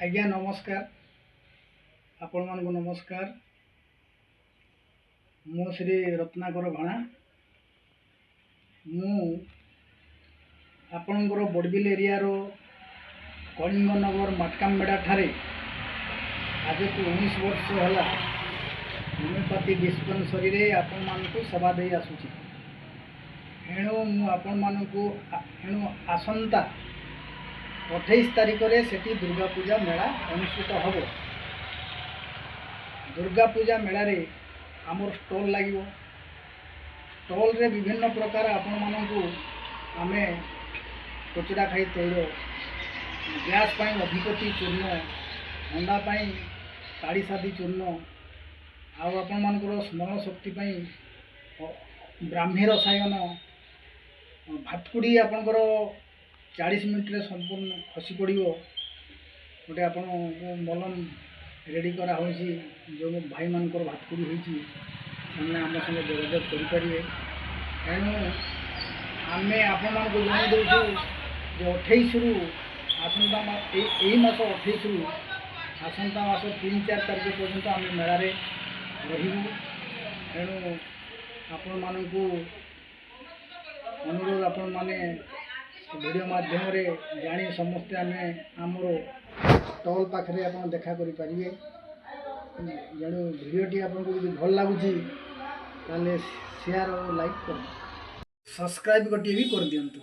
आज्ञा नमस्कार आपण मान को नमस्कार। मु श्री रत्नाकर भणा मु आपणकर बड़बिल एरिया रो कलिंगनगर माटकामबेड़ा ठारे आज को 19 वर्ष होला होमिओपैथी डिस्पेंसरी रे आपण मान को सेवा दे आसुची। एणु मु आपण मान को आसंता 28 तारिख रे सेठी दुर्गा पूजा मेला अनुष्ठित हम। दुर्गा पूजा मेला रे आमर स्टॉल लगे। स्टॉल रे विभिन्न प्रकार आपण मान को आमे कचरा खाई तैल गैस पाई अधिपति चूर्ण अंडा पाई काड़ी सादी चूर्ण आपण मानकर स्मरण शक्ति पाई ब्राह्मी रसायन भातकुड़ी आपणकर 40 मिनट रे संपूर्ण खसी पड़ो गोटे आप मलम रेडी करा होइछि। जो भाई मानकर भातकुड़ी होइछि से आम संगे जोगाजोग करें। तेणु आम आपण मान को जन दूँ जो 28 रु आसंता यही मास 28 रु आसंता मास 3-4 तारिख पर्यंत आम मेलार रही। तेणु आपण मान को अनुरोध आपण माने वीडियो माध्यम रे जानी समस्ते आम आमर स्टॉल पाखे आप देखा करें। जणु वीडियोटी आपको भल लगुच शेयर और लाइक कर सब्सक्राइब गोटे भी कर दिंतु।